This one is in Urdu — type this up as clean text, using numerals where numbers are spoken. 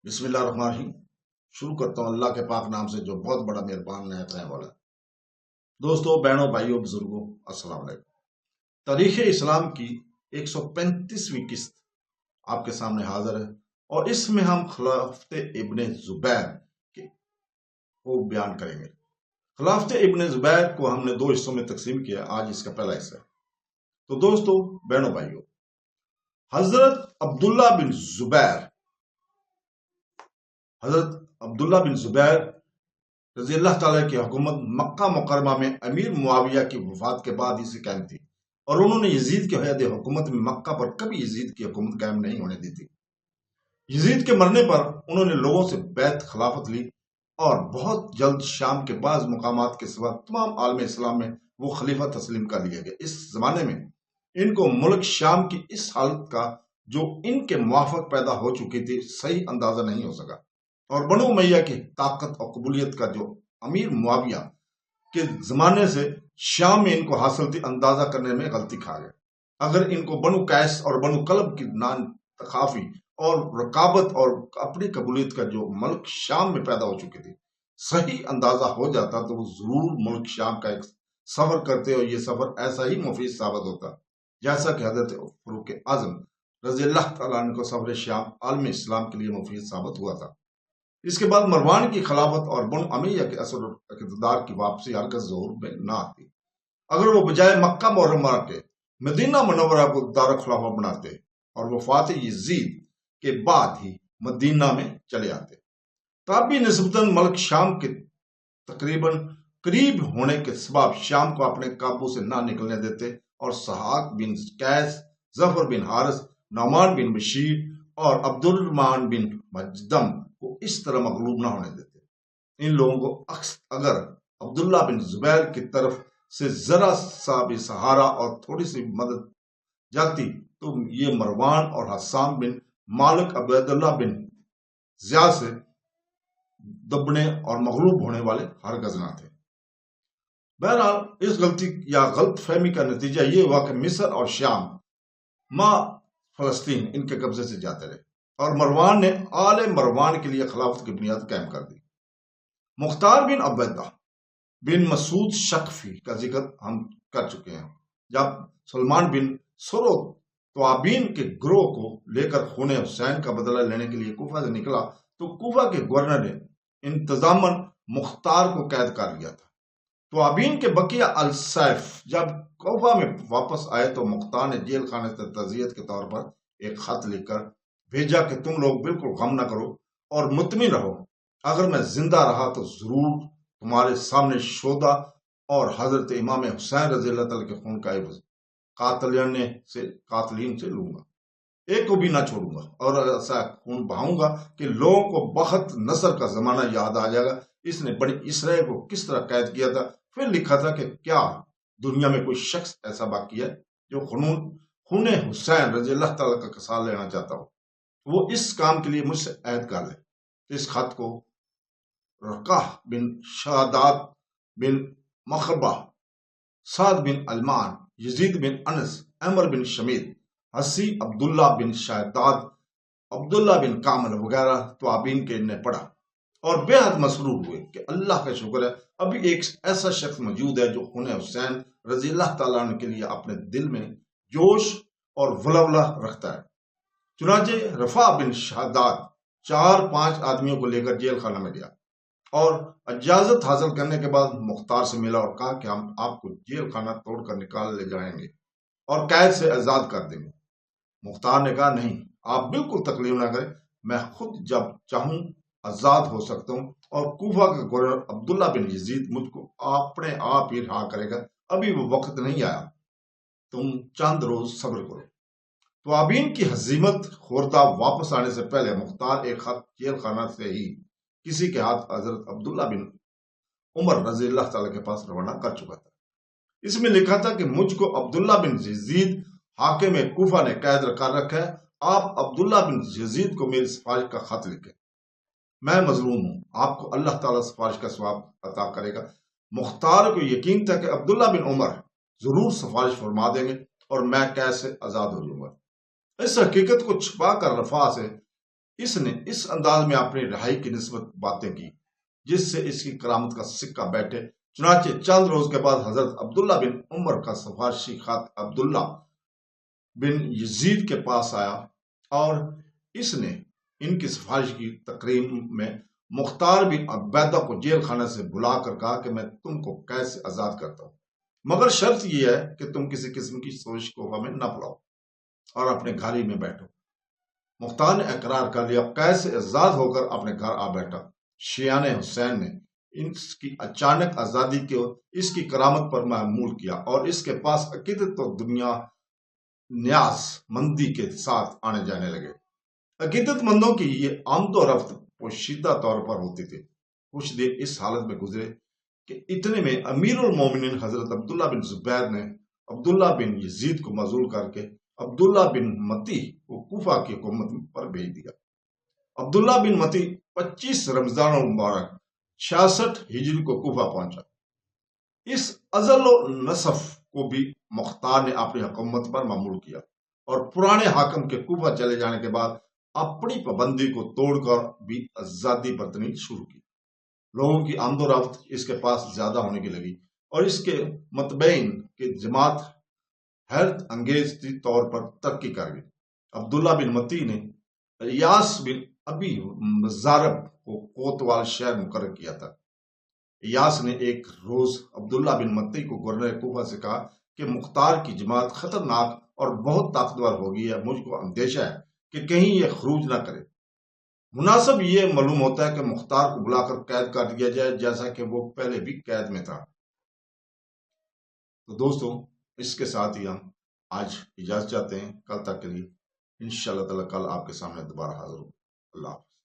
بسم اللہ الرحمن الرحیم۔ شروع کرتا ہوں اللہ کے پاک نام سے جو بہت بڑا مہربان نہایت رحم والا ہے۔ دوستو، بہنوں، بھائیوں، بزرگوں، السلام علیکم۔ تاریخ اسلام کی 135ویں قسط آپ کے سامنے حاضر ہے، اور اس میں ہم خلافت ابن زبیر کو بیان کریں گے۔ خلافت ابن زبیر کو ہم نے 2 حصوں میں تقسیم کیا، آج اس کا پہلا حصہ ہے۔ تو دوستو، بہنوں، بھائیوں، حضرت عبداللہ بن زبیر رضی اللہ تعالیٰ کی حکومت مکہ مکرمہ میں امیر معاویہ کی وفات کے بعد ہی سے قائم تھی، اور انہوں نے یزید کے عہد حکومت میں مکہ پر کبھی یزید کی حکومت قائم نہیں ہونے دی تھی۔ یزید کے مرنے پر انہوں نے لوگوں سے بیعت خلافت لی، اور بہت جلد شام کے بعض مقامات کے سوا تمام عالم اسلام میں وہ خلیفہ تسلیم کر لیے گئے۔ اس زمانے میں ان کو ملک شام کی اس حالت کا جو ان کے موافق پیدا ہو چکی تھی صحیح اندازہ نہیں ہو سکا، اور بنو امیہ کی طاقت اور قبولیت کا جو امیر معاویہ کے زمانے سے شام میں ان کو حاصل تھی اندازہ کرنے میں غلطی کھا گئے۔ اگر ان کو بنو قیس اور بنو کلب کی نانتخابی اور رقابت اور اپنی قبولیت کا جو ملک شام میں پیدا ہو چکی تھی صحیح اندازہ ہو جاتا تو وہ ضرور ملک شام کا ایک سفر کرتے، اور یہ سفر ایسا ہی مفید ثابت ہوتا جیسا کہ حضرت فاروق اعظم رضی اللہ تعالیٰ عنہ کو سفر شام عالم اسلام کے لیے مفید ثابت ہوا تھا۔ اس کے بعد مروان کی خلافت اور بنو امیہ کے اثر و اقتدار کی واپسی ہرگز ظہور میں نہ آتی اگر وہ بجائے مکہ معظمہ کے مدینہ منورہ کو دار خلافہ بناتے، اور وفات یزید کے بعد ہی مدینہ میں چلے آتے۔ تب بھی نسبتاً ملک شام کے تقریباً قریب ہونے کے سبب شام کو اپنے قابو سے نہ نکلنے دیتے، اور سحاق بن قیس، ظفر بن حارث، نعمان بن بشیر اور عبد الرحمن بن مجدم کو اس طرح مغلوب نہ ہونے دیتے۔ ان لوگوں کو اگر عبداللہ بن زبیر کی طرف سے ذرا سا بھی سہارا اور تھوڑی سی مدد جاتی تو یہ مروان اور حسام بن مالک عبیداللہ بن زیاد سے دبنے اور مغلوب ہونے والے ہرگز نہ تھے۔ بہرحال اس غلطی یا غلط فہمی کا نتیجہ یہ ہوا کہ مصر اور شام ماں فلسطین ان کے قبضے سے جاتے رہے، اور مروان نے آل مروان کے لیے خلافت کی بنیاد قائم کر دی۔ مختار بن عبیدہ بن مسعود شقفی کا ذکر ہم کر چکے ہیں۔ جب سلمان بن سرو توابین کے گروہ کو لے کر خون حسین کا بدلہ لینے کے لیے کوفہ سے نکلا تو کوفہ کے گورنر نے انتظاماً مختار کو قید کر لیا تھا۔ توابین کے بقیہ السیف جب کوفہ میں واپس آئے تو مختار نے جیل خانے سے تعزیت کے طور پر ایک خط لکھ کر بھیجا کہ تم لوگ بالکل غم نہ کرو اور مطمئن رہو، اگر میں زندہ رہا تو ضرور تمہارے سامنے شہداء اور حضرت امام حسین رضی اللہ تعالیٰ کے خون کا عوض قاتلین سے لوں گا، ایک کو بھی نہ چھوڑوں گا، اور ایسا خون بہاؤں گا کہ لوگوں کو بخت نصر کا زمانہ یاد آ جائے گا، اس نے بڑی اسرائیل کو کس طرح قید کیا تھا۔ پھر لکھا تھا کہ کیا دنیا میں کوئی شخص ایسا باقی ہے جو خون حسین رضی اللہ تعالیٰ کا قصاص لینا چاہتا ہو، وہ اس کام کے لیے مجھ سے عہد کر لے۔ اس خط کو رقاح بن شاداد بن مخربہ، سعد بن علمان، یزید بن انس، عمر بن شمید، حسی عبداللہ بن شاداد، عبداللہ بن کامل وغیرہ توابین کے نے پڑھا اور بے حد مسرور ہوئے کہ اللہ کا شکر ہے ابھی ایک ایسا شخص موجود ہے جو خون حسین رضی اللہ تعالیٰ عنہ کے لیے اپنے دل میں جوش اور ولولہ رکھتا ہے۔ چنانچہ رفاع بن شاداد 4-5 آدمیوں کو لے کر جیل خانہ میں گیا، اور اجازت حاصل کرنے کے بعد مختار سے ملا اور کہا کہ ہم آپ کو جیل خانہ توڑ کر نکال لے جائیں گے اور قید سے آزاد کر دیں گے۔ مختار نے کہا نہیں، آپ بالکل تکلیف نہ کریں، میں خود جب چاہوں آزاد ہو سکتا ہوں، اور کوفہ کا گورنر عبداللہ بن یزید مجھ کو اپنے آپ ہی رہا کرے گا، ابھی وہ وقت نہیں آیا، تم چند روز صبر کرو۔ توابین کی ہزیمت خوردہ واپس آنے سے پہلے مختار ایک خط جیل خانہ سے ہی کسی کے ہاتھ حضرت عبداللہ بن عمر رضی اللہ تعالیٰ کے پاس روانہ کر چکا تھا۔ اس میں لکھا تھا کہ مجھ کو عبداللہ بن یزید حاکم کوفہ نے قید کر رکھا ہے، آپ عبداللہ بن یزید کو میری سفارش کا خط لکھیں، میں مظلوم ہوں، آپ کو اللہ تعالیٰ سفارش کا ثواب عطا کرے گا۔ مختار کو یقین تھا کہ عبداللہ بن عمر ضرور سفارش فرما دیں گے اور میں قید سے آزاد ہو جاؤں گا۔ اس حقیقت کو چھپا کر رفاع سے اس نے اس انداز میں اپنی رہائی کی نسبت باتیں کی جس سے اس کی کرامت کا سکہ بیٹھے۔ چنانچہ چند روز کے بعد حضرت عبداللہ بن عمر کا سفارشی خط عبداللہ بن یزید کے پاس آیا اور اس نے ان کی سفارش کی تقریم میں مختار بن عبیدہ کو جیل خانے سے بلا کر کہا کہ میں تم کو قید سے آزاد کرتا ہوں، مگر شرط یہ ہے کہ تم کسی قسم کی سوچ کو ہمیں نہ پڑاؤ اور اپنے گھر میں بیٹھو۔ مختار نے اقرار کر لیا، قید سے آزاد ہو کر اپنے گھر آ بیٹھا۔ شیعان حسین نے اس کی اچانک آزادی کو اس کی کرامت پر محمول کیا اور اس کے پاس عقیدت و دنیا نیاز مندی کے ساتھ آنے جانے لگے۔ عقیدت مندوں کی یہ آمد و رفت پوشیدہ طور پر ہوتی تھی۔ کچھ دیر اس حالت میں گزرے کہ اتنے میں امیر المومنین حضرت عبداللہ بن زبیر نے عبداللہ بن یزید کو معزول کر کے عبداللہ بن متی کو کوفہ کی حکومت پر بھیج دیا۔ عبداللہ بن متی 25 رمضان المبارک 66 ہجری کو کوفہ پہنچا۔ اس ازل و نصف کو بھی مختار نے اپنی حکومت پر معمول کیا اور پرانے حاکم کے کوفہ چلے جانے کے بعد اپنی پابندی کو توڑ کر بھی آزادی برتنی شروع کی۔ لوگوں کی آمد و رفت اس کے پاس زیادہ ہونے کی لگی اور اس کے متبعین کی جماعت حیرت انگیز طور پر ترقی کر گئی۔ عبداللہ بن متی نے ایاس بن ابی مزارب کو کوتوال شہر مقرر کیا تھا۔ ایاس نے ایک روز عبداللہ بن متی کو گورنر کوفہ سے کہا کہ مختار کی جماعت خطرناک اور بہت طاقتور ہو گئی ہے، مجھ کو اندیشہ ہے کہ کہیں یہ خروج نہ کرے۔ مناسب یہ معلوم ہوتا ہے کہ مختار کو بلا کر قید کر دیا جائے جیسا کہ وہ پہلے بھی قید میں تھا۔ تو دوستو، اس کے ساتھ ہی ہم آج اجازت چاہتے ہیں، کل تک کے لیے انشاءاللہ تعالی کل آپ کے سامنے دوبارہ حاضر ہوں۔ اللہ حافظ۔